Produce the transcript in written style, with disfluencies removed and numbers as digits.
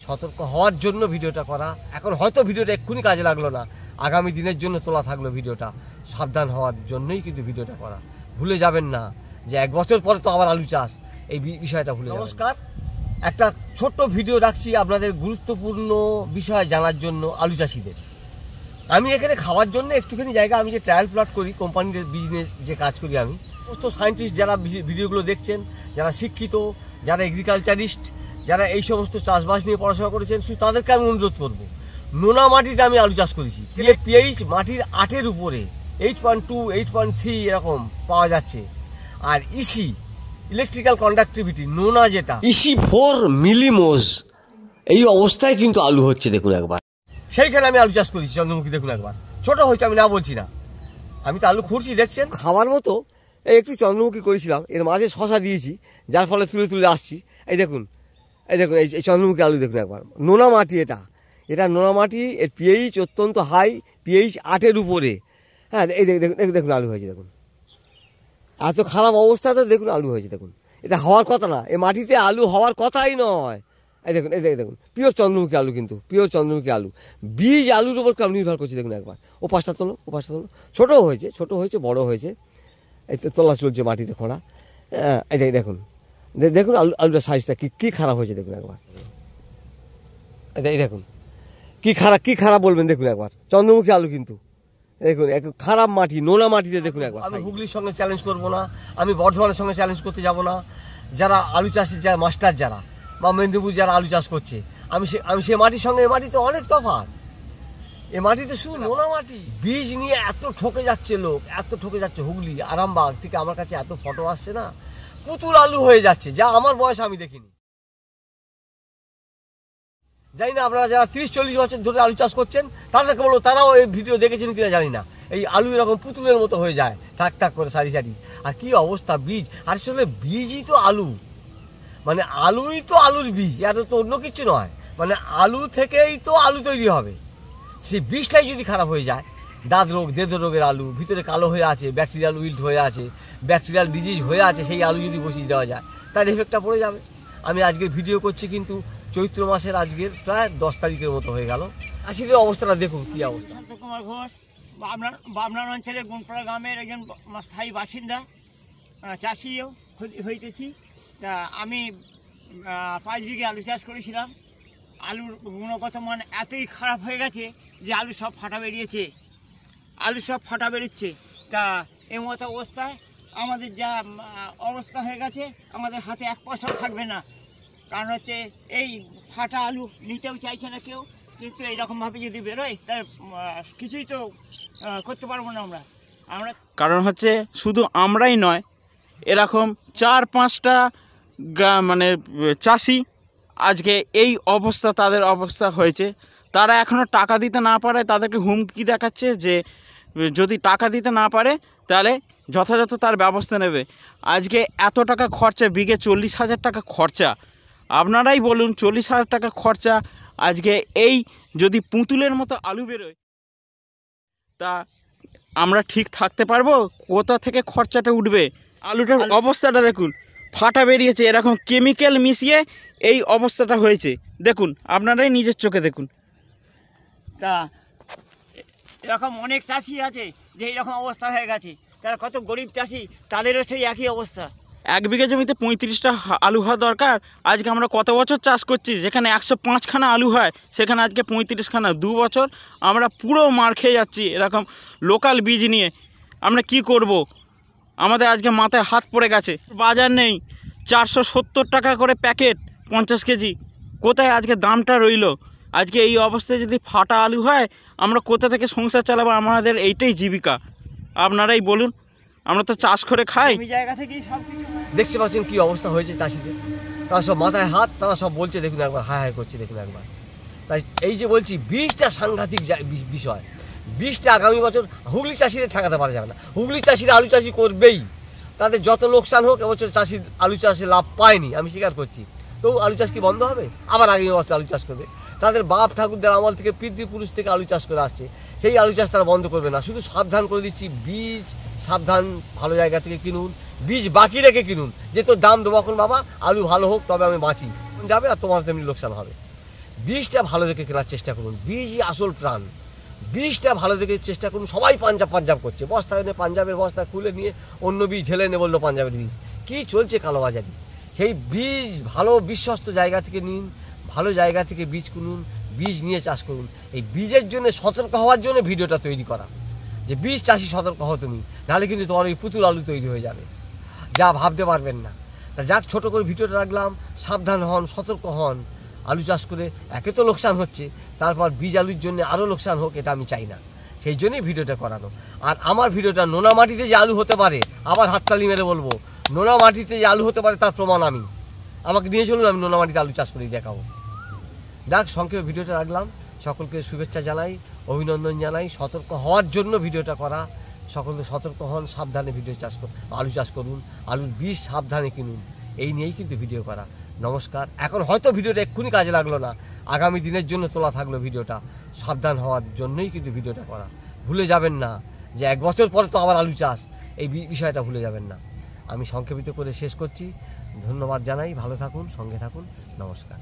সতর্ক হওয়ার জন্য ভিডিওটা করা। এখন হয়তো ভিডিওটা এক্ষুনি কাজে লাগলো না, আগামী দিনের জন্য তোলা থাকলো ভিডিওটা, সাবধান হওয়ার জন্যই কিন্তু ভিডিওটা করা। ভুলে যাবেন না যে 1 বছর পরে তো আবার আলু চাষ, এই বিষয়টা ভুলে যাবেন। নমস্কার, একটা ছোট্ট ভিডিও রাখছি আপনাদের গুরুত্বপূর্ণ বিষয় জানার জন্য আলু চাষিদের। আমি এখানে খাওয়ার জন্য একটুখানি জায়গা, আমি যে ট্রায়াল প্লট করি, কোম্পানির বিজনেস যে কাজ করি আমি, সমস্ত সায়েন্টিস্ট যারা ভিডিওগুলো দেখছেন, যারা শিক্ষিত, যারা এগ্রিকালচারিস্ট, যারা এই সমস্ত চাষবাস নিয়ে পড়াশোনা করেছেন, শুধু তাদেরকে আমি অনুরোধ করবো, নোনা মাটিতে আমি আলু চাষ করেছি। পিএইচ মাটির 8-এর উপরে 8.2, 8.3 এরকম পাওয়া যাচ্ছে। আর ইসি ইলেকট্রিক্যাল কন্ডাক্টিভিটি নোনা যেটা ইসি 4 মিলিমোস, এই অবস্থায় কিন্তু আলু হচ্ছে দেখুন একবার। সেইখানে আমি আলু চাষ করেছি চন্দ্রমুখী, দেখুন একবার। ছোট হয়েছে আমি না বলছি না, আমি তো আলু খুঁড়ছি দেখছেন খাওয়ার মতো। এই একটু চন্দ্রমুখী করেছিলাম, এর মাঝে শশা দিয়েছি, যার ফলে তুলে তুলে আসছি। এই দেখুন, এই দেখুন, এই চন্দ্রমুখী আলু দেখুন একবার। নোনা মাটি, এটা নোনা মাটি, এর পিএইচ অত্যন্ত হাই, পিএইচ 8-এর উপরে। হ্যাঁ, এই দেখুন আলু হয়েছে দেখুন। এত খারাপ অবস্থাতে দেখুন আলু হয়েছে দেখুন। এটা হওয়ার কথা না, এই মাটিতে আলু হওয়ার কথাই নয়। এই দেখুন, এই দেখুন, পিওর চন্দ্রমুখী আলু, কিন্তু পিওর চন্দ্রমুখী আলু। বীজ আলুর ওপর কেমন নির্ভর করছে দেখুন একবার। ও পাশটা তোলো, ও পাশটা তোলো। ছোটো হয়েছে, বড় হয়েছে, এই তো তোলা চলছে মাটিতে খোঁড়া। এই দেখুন, দেখুন আলুটার সাইজটা কী খারাপ হয়েছে দেখুন একবার। এই দেখুন কী খারাপ বলবেন দেখুন একবার। চন্দ্রমুখী আলু কিন্তু দেখুন, একটু খারাপ মাটি, নোনা মাটিতে দেখুন একবার। আমি হুগলির সঙ্গে চ্যালেঞ্জ করবো না, আমি বর্ধমানের সঙ্গে চ্যালেঞ্জ করতে যাব না। যারা আলু চাষের যারা মাস্টার, যারা বা মেদিনীপুর যারা আলু চাষ করছে, আমি সে মাটির সঙ্গে এ মাটি তো অনেক তফাৎ। এ মাটিতে শুধু নোনা মাটি। বীজ নিয়ে এত ঠকে যাচ্ছে লোক, এত ঠকে যাচ্ছে। হুগলি আরামবাগ থেকে আমার কাছে এত ফটো আসছে না, পুতুল আলু হয়ে যাচ্ছে, যা আমার বয়স আমি দেখিনি। জানি না আপনারা যারা 30-40 বছর ধরে আলু চাষ করছেন তাদেরকে বলবো, তারাও এই ভিডিও দেখেছেন কিনা জানি না। এই আলু এরকম পুতুলের মতো হয়ে যায়, থাক করে সারি সারি। আর কি অবস্থা বীজ, আর আসলে বীজই তো আলু, মানে আলুই তো আলুর বীজ, এত তো অন্য কিছু নয়। মানে আলু থেকেই তো আলু তৈরি হবে। সেই বীজটাই যদি খারাপ হয়ে যায়, দাঁত রোগ, দেদ রোগের আলু, ভিতরে কালো হয়ে আছে, ব্যাকটেরিয়াল উইল্ট হয়ে আছে, ব্যাকটেরিয়াল ডিজিজ হয়ে আছে, সেই আলু যদি বসিয়ে দেওয়া যায় তার এফেক্টটা পড়ে যাবে। আমি আজকের ভিডিও করছি কিন্তু চৈত্র মাসের আজকের প্রায় 10 তারিখের মতো হয়ে গেল। চাষিদের অবস্থাটা দেখুন কী অবস্থা। কুমার ঘোষ, বামনান অঞ্চলের গুনপাড়া গ্রামের একজন স্থায়ী বাসিন্দা, চাষিও হইতেছি। তা আমি 5 বিঘে আলু চাষ করেছিলাম। আলুর গুণগত মান এতই খারাপ হয়ে গেছে যে আলু সব ফাটা বেরোচ্ছে। তা এই মতো অবস্থায় আমাদের যা অবস্থা হয়ে গেছে, আমাদের হাতে 1 পয়সাও থাকবে না। কারণ হচ্ছে এই ফাটা আলু নিতেও চাইছে না কেউ, কিন্তু এইরকমভাবে যদি বেরোয় তার কিছুই তো করতে পারবো না আমরা। কারণ হচ্ছে শুধু আমরাই নয়, এরকম 4-5টা মানে চাষি আজকে এই অবস্থা, তাদের অবস্থা হয়েছে। তারা এখনও টাকা দিতে না পারে, তাদেরকে হুমকি দেখাচ্ছে যে যদি টাকা দিতে না পারে তাহলে যথাযথ তার ব্যবস্থা নেবে। আজকে এত টাকা খরচা, বিঘে 40,000 টাকা খরচা। আপনারাই বলুন, 40,000 টাকা খরচা আজকে এই যদি পুতুলের মতো আলু বেরোয়, তা আমরা ঠিক থাকতে পারবো? কোথা থেকে খরচাটা উঠবে? আলুটার অবস্থাটা দেখুন, ফাটা বেরিয়েছে, এরকম কেমিক্যাল মিশিয়ে এই অবস্থাটা হয়েছে। দেখুন, আপনারাই নিজের চোখে দেখুন। তা এরকম অনেক চাষি আছে যে এইরকম অবস্থা হয়ে গেছে, তারা কত গরিব চাষি, তাদেরও সেই একই অবস্থা। 1 বিঘা জমিতে 35টা আলু হওয়া দরকার। আজকে আমরা কত বছর চাষ করছি, যেখানে 105খানা আলু হয় সেখানে আজকে 35খানা। 2 বছর আমরা পুরো মার খেয়ে যাচ্ছি এরকম লোকাল বীজ নিয়ে। আমরা কি করব? আমাদের আজকে মাথায় হাত পড়ে গেছে। বাজার নেই, 470 টাকা করে প্যাকেট 50 কেজি। কোথায় আজকে দামটা রইল? আজকে এই অবস্থায় যদি ফাটা আলু হয়, আমরা কোথা থেকে সংসার চালাবো? আমাদের এইটাই জীবিকা। আপনারাই বলুন, আমরা তো চাষ করে খাই। জায়গা থেকেই সব কিছু দেখতে পাচ্ছেন কী অবস্থা হয়েছে চাষিদের। তারা সব মাথায় হাত, তারা সব বলছে দেখুন একবার, হায় করছে দেখুন একবার। তাই এই যে বলছি, বীজটা সাংঘাতিক বিষয়। বীজটা আগামী বছর হুগলি চাষিদের ঠেকাতে পারা যাবে না। হুগলি চাষিরা আলু চাষি করবেই, তাদের যত লোকসান হোক। এবছর চাষি আলু চাষে লাভ পায়নি, আমি স্বীকার করছি। তো আলু চাষ কি বন্ধ হবে? আবার আগামী বছর আলু চাষ করবে। তাদের বাপ ঠাকুরদের আমল থেকে, পিতৃপুরুষ থেকে আলু চাষ করে আসছে, সেই আলু চাষ তারা বন্ধ করবে না। শুধু সাবধান করে দিচ্ছি, বীজ সাবধান, ভালো জায়গা থেকে কিনুন, বীজ বাকি রেখে কিনুন, যে তোর দাম দেবো এখন বাবা, আলু ভালো হোক তবে আমি বাঁচি যাবে, আর তোমার তেমনি লোকসান হবে। বীজটা ভালো দেখে কেনার চেষ্টা করুন, বীজই আসল প্রাণ। বীজটা ভালো দেখে চেষ্টা করুন। সবাই পাঞ্জাব করছে, বস্তা এনে পাঞ্জাবের বস্তা খুলে নিয়ে অন্য বীজ ঢেলে এনে বললো পাঞ্জাবের বীজ। কী চলছে কালোবাজারি? সেই বীজ ভালো বিশ্বস্ত জায়গা থেকে নিন, ভালো জায়গা থেকে বীজ কিনুন, বীজ নিয়ে চাষ করুন। এই বীজের জন্য সতর্ক হওয়ার জন্য ভিডিওটা তৈরি করা, যে বীজ চাষি সতর্ক হও তুমি, নাহলে কিন্তু তোমার ওই পুতুল আলু তৈরি হয়ে যাবে, যা ভাবতে পারবেন না। তা যাক, ছোটো করে ভিডিওটা রাখলাম। সাবধান হন, সতর্ক হন। আলু চাষ করে একে তো লোকসান হচ্ছে, তারপর বীজ আলুর জন্য আরও লোকসান হোক, এটা আমি চাই না। সেই জন্যই ভিডিওটা করানো। আর আমার ভিডিওটা নোনা মাটিতে যে আলু হতে পারে, আবার হাততালি মেরে বলবো, নোনা মাটিতে যে আলু হতে পারে তার প্রমাণ আমি। আমাকে নিয়ে চলুন, আমি নোনা মাটিতে আলু চাষ করে দেখাবো। যাক, সংক্ষেপে ভিডিওটা রাখলাম। সকলকে শুভেচ্ছা জানাই, অভিনন্দন জানাই। সতর্ক হওয়ার জন্য ভিডিওটা করা। সকলকে সতর্ক হন, সাবধানে ভিডিও চাষ করুন, আলু চাষ করুন, আলুর বীজ সাবধানে কিনুন। এই নিয়েই কিন্তু ভিডিও করা। নমস্কার। এখন হয়তো ভিডিওটা এক্ষুনি কাজে লাগলো না, আগামী দিনের জন্য তোলা থাকলো ভিডিওটা। সাবধান হওয়ার জন্যই কিন্তু ভিডিওটা করা। ভুলে যাবেন না যে 1 বছর পরে তো আবার আলু চাষ, এই বিষয়টা ভুলে যাবেন না। আমি সংক্ষেপিত করে শেষ করছি। ধন্যবাদ জানাই। ভালো থাকুন, সঙ্গে থাকুন। নমস্কার।